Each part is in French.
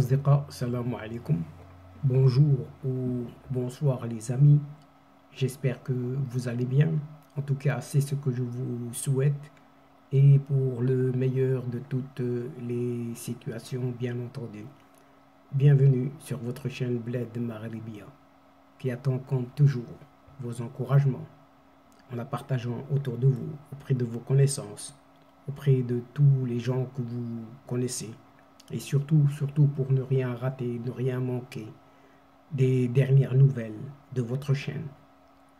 الأصدقاء السلام عليكم. Bonjour ou bonsoir les amis. J'espère que vous allez bien. En tout cas, c'est ce que je vous souhaite. Et pour le meilleur de toutes les situations, bien entendu. Bienvenue sur votre chaîne Bled Maghribia, qui attend comme toujours vos encouragements en la partageant autour de vous, auprès de vos connaissances, auprès de tous les gens que vous connaissez. Et surtout pour ne rien rater, ne rien manquer des dernières nouvelles de votre chaîne.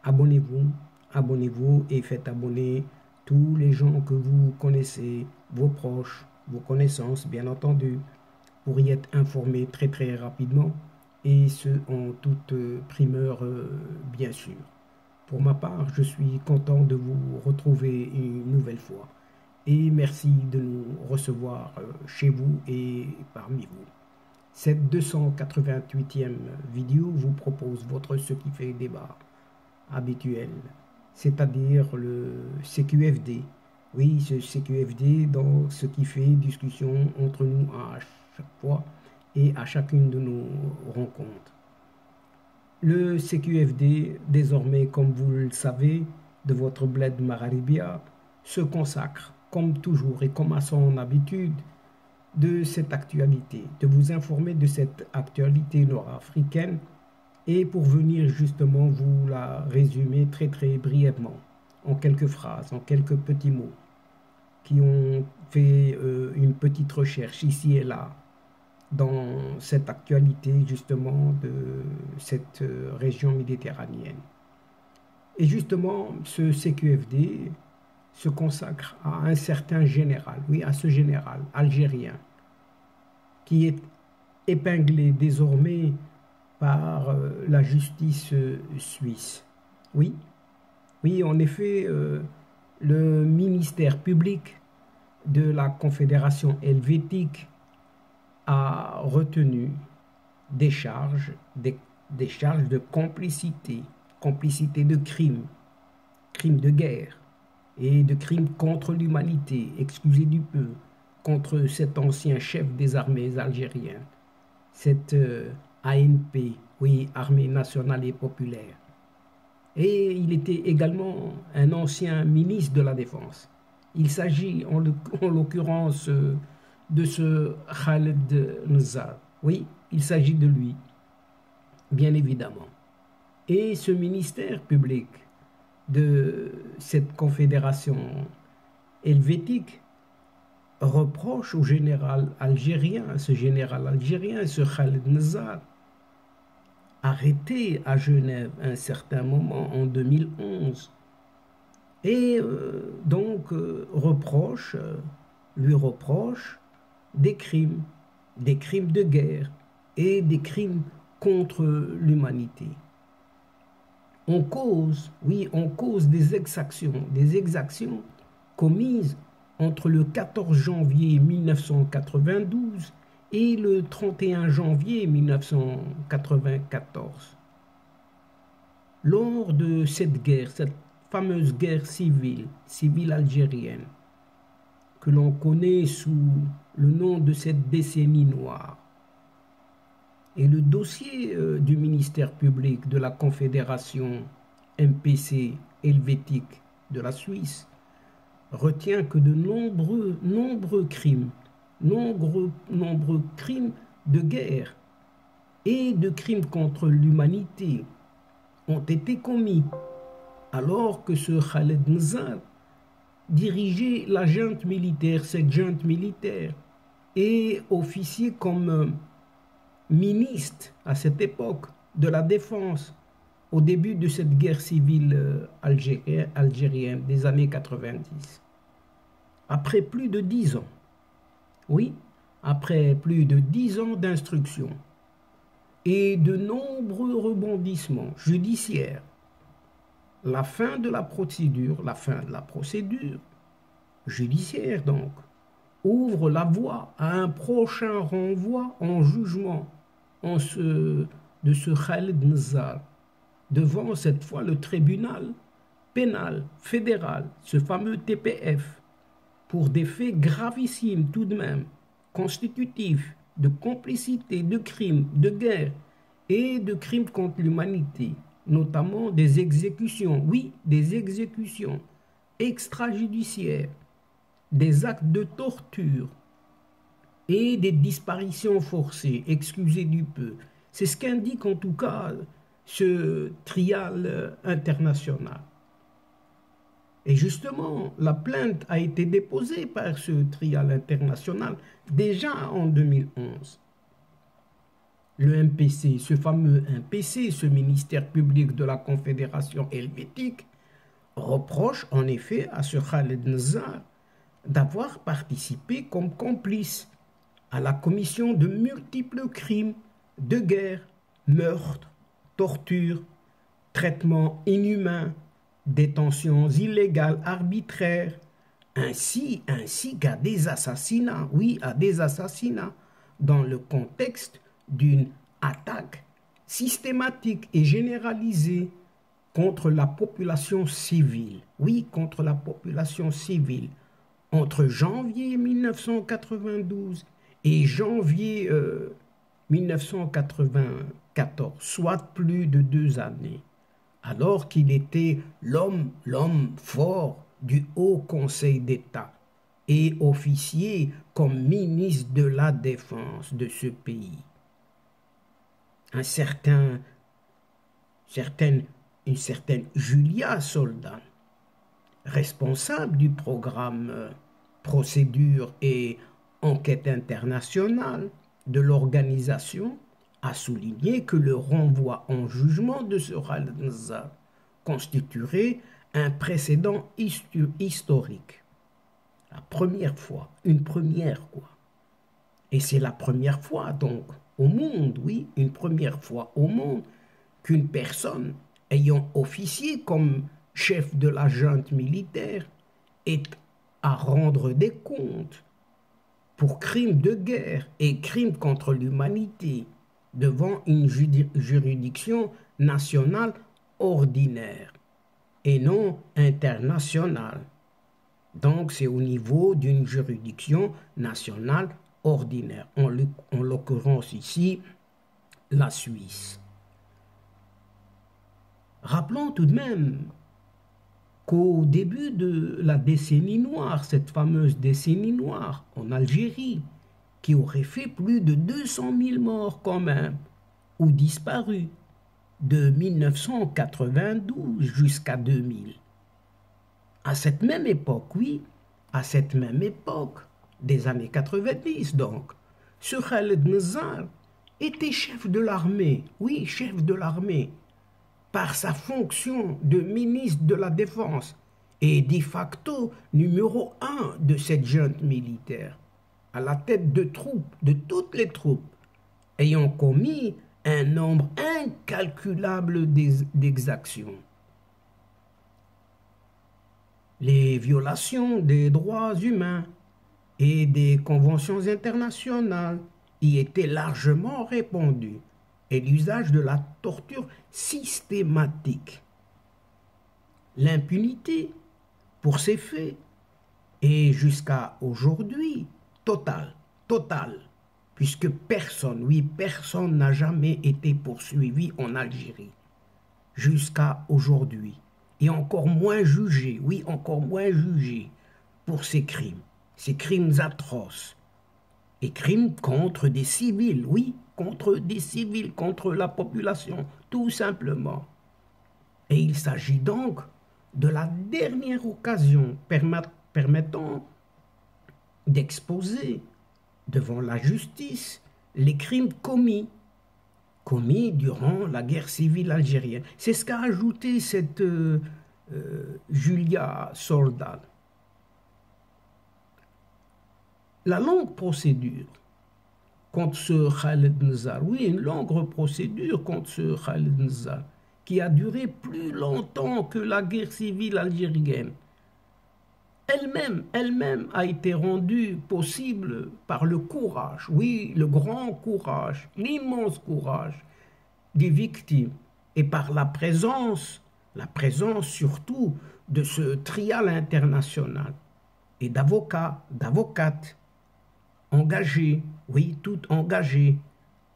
Abonnez-vous et faites abonner tous les gens que vous connaissez, vos proches, vos connaissances, bien entendu, pour y être informés très rapidement et ce en toute primeur, bien sûr. Pour ma part, je suis content de vous retrouver une nouvelle fois. Et merci de nous recevoir chez vous et parmi vous. Cette 288e vidéo vous propose votre ce qui fait débat habituel, c'est-à-dire le CQFD. Oui, ce CQFD dans ce qui fait discussion entre nous à chaque fois et à chacune de nos rencontres. Le CQFD, désormais, comme vous le savez, de votre Bled Maghribia, se consacre comme toujours et comme à son habitude, de cette actualité, de vous informer de cette actualité nord-africaine et pour venir justement vous la résumer très brièvement, en quelques phrases, en quelques petits mots, qui ont fait une petite recherche ici et là dans cette actualité justement de cette région méditerranéenne. Et justement, ce CQFD se consacre à un certain général, oui, à ce général algérien, qui est épinglé désormais par la justice suisse. Oui, en effet, le ministère public de la Confédération helvétique a retenu des charges de complicité de crimes de guerre, et de crimes contre l'humanité, excusez du peu, contre cet ancien chef des armées algériennes, cette ANP, oui, Armée nationale et populaire. Et il était également un ancien ministre de la Défense. Il s'agit en l'occurrence de ce Khaled Nzar. Oui, il s'agit de lui, bien évidemment. Et ce ministère public de cette confédération helvétique reproche au général algérien, ce Khaled Nzar, arrêté à Genève à un certain moment en 2011, et lui reproche des crimes de guerre et des crimes contre l'humanité. On cause des exactions commises entre le 14 janvier 1992 et le 31 janvier 1994. Lors de cette guerre, cette fameuse guerre civile algérienne, que l'on connaît sous le nom de cette décennie noire, et le dossier du ministère public de la Confédération MPC helvétique de la Suisse retient que de nombreux crimes de guerre et de crimes contre l'humanité ont été commis alors que ce Khaled Nzar dirigeait la junte militaire, cette junte militaire, et officier comme ministre à cette époque de la Défense au début de cette guerre civile algérienne des années 90. Après plus de 10 ans, oui, après plus de 10 ans d'instruction et de nombreux rebondissements judiciaires, la fin de la procédure judiciaire donc, ouvre la voie à un prochain renvoi en jugement de ce Khaled Nzar devant cette fois le tribunal pénal fédéral, ce fameux TPF, pour des faits gravissimes tout de même, constitutifs de complicité, de crimes, de guerre et de crimes contre l'humanité, notamment des exécutions, oui, des exécutions extrajudiciaires, des actes de torture et des disparitions forcées, excusez du peu. C'est ce qu'indique en tout cas ce trial international. Et justement, la plainte a été déposée par ce trial international déjà en 2011. Le MPC, ce fameux MPC, ce ministère public de la Confédération helvétique, reproche en effet à ce Khaled Nzar d'avoir participé comme complice à la commission de multiples crimes de guerre, meurtres, tortures, traitements inhumains, détentions illégales, arbitraires, ainsi qu'à des assassinats, oui, à des assassinats, dans le contexte d'une attaque systématique et généralisée contre la population civile, oui, contre la population civile, entre janvier 1992 et janvier 1994, soit plus de 2 années, alors qu'il était l'homme fort du Haut Conseil d'État et officier comme ministre de la Défense de ce pays. Une certaine Julia Soldan, responsable du programme Procédure et Enquête internationale de l'organisation, a souligné que le renvoi en jugement de ce Khaled Nzar constituerait un précédent historique. La première fois, une première quoi. Et c'est la première fois donc au monde, oui, une première fois au monde qu'une personne ayant officié comme chef de la junte militaire est à rendre des comptes pour crimes de guerre et crimes contre l'humanité devant une juridiction nationale ordinaire et non internationale. Donc c'est au niveau d'une juridiction nationale ordinaire, en l'occurrence ici la Suisse. Rappelons tout de même qu'au début de la décennie noire, cette fameuse décennie noire en Algérie, qui aurait fait plus de 200 000 morts quand même, ou disparus, de 1992 jusqu'à 2000. À cette même époque, oui, à cette même époque, des années 90 donc, ce Khaled Nzar était chef de l'armée, oui, chef de l'armée, par sa fonction de ministre de la Défense et de facto numéro 1 de cette junte militaire, à la tête de troupes, de toutes les troupes, ayant commis un nombre incalculable d'exactions. Les violations des droits humains et des conventions internationales y étaient largement répandues, et l'usage de la torture systématique. L'impunité pour ces faits est jusqu'à aujourd'hui totale, puisque personne, oui, personne n'a jamais été poursuivi en Algérie jusqu'à aujourd'hui, et encore moins jugé, oui, encore moins jugé pour ces crimes atroces, et crimes contre des civils, oui, contre des civils, contre la population, tout simplement. Et il s'agit donc de la dernière occasion permettant d'exposer devant la justice les crimes commis durant la guerre civile algérienne. C'est ce qu'a ajouté cette Julia Soldan. La longue procédure contre ce Khaled Nzar, oui, une longue procédure contre ce Khaled Nzar, qui a duré plus longtemps que la guerre civile algérienne, elle-même a été rendue possible par le courage, oui, le grand courage, l'immense courage des victimes, et par la présence surtout de ce trial international et d'avocats, d'avocates engagés oui, toutes engagées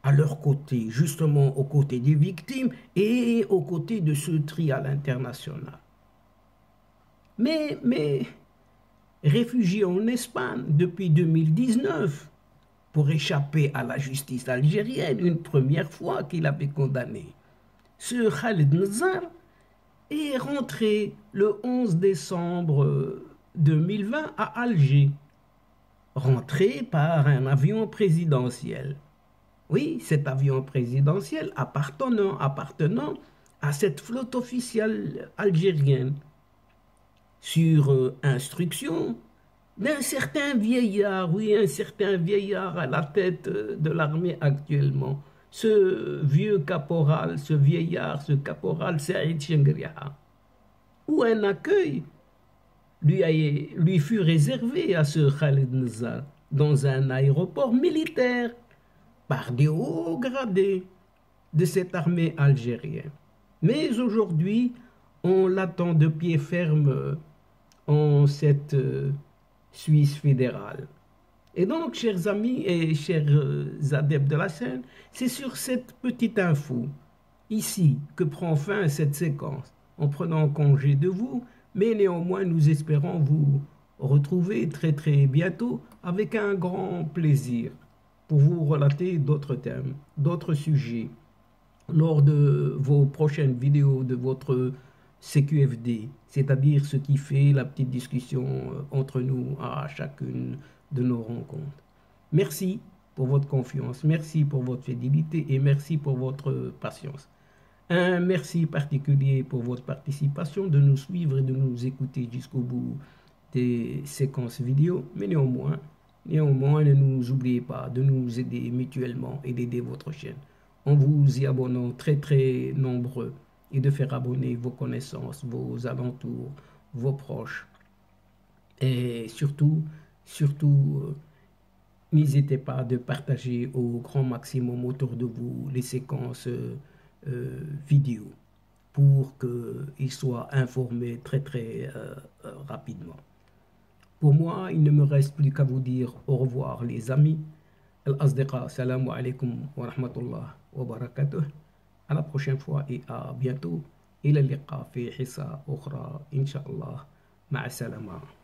à leur côté, justement aux côtés des victimes et aux côtés de ce trial international. Mais réfugié en Espagne depuis 2019 pour échapper à la justice algérienne, une première fois qu'il avait condamné, ce Khaled Nazar est rentré le 11 décembre 2020 à Alger, rentré par un avion présidentiel. Oui, cet avion présidentiel appartenant à cette flotte officielle algérienne, sur instruction d'un certain vieillard, oui, un certain vieillard à la tête de l'armée actuellement, ce vieux caporal, ce vieillard, ce caporal Saïd Chengriha, où un accueil lui fut réservé à ce Khaled Nazar dans un aéroport militaire par des hauts gradés de cette armée algérienne. Mais aujourd'hui, on l'attend de pied ferme en cette Suisse fédérale. Et donc, chers amis et chers adeptes de la scène, c'est sur cette petite info, ici, que prend fin cette séquence, en prenant congé de vous, mais néanmoins, nous espérons vous retrouver très très bientôt avec un grand plaisir pour vous relater d'autres thèmes, d'autres sujets, lors de vos prochaines vidéos de votre CQFD, c'est-à-dire ce qui fait la petite discussion entre nous à chacune de nos rencontres. Merci pour votre confiance, merci pour votre fidélité et merci pour votre patience. Un merci particulier pour votre participation, de nous suivre et de nous écouter jusqu'au bout des séquences vidéo, mais néanmoins, ne nous oubliez pas de nous aider mutuellement et d'aider votre chaîne en vous y abonnant très très nombreux et de faire abonner vos connaissances, vos alentours, vos proches. Et surtout, n'hésitez pas de partager au grand maximum autour de vous les séquences vidéo pour qu'ils soient informés très très rapidement. Pour moi, il ne me reste plus qu'à vous dire au revoir les amis. Al-Asdiqa, salam alaikum wa rahmatullah wa barakatuh. À la prochaine fois et à bientôt. إلى اللقاء في حصة أخرى إن شاء الله. مع السلامة.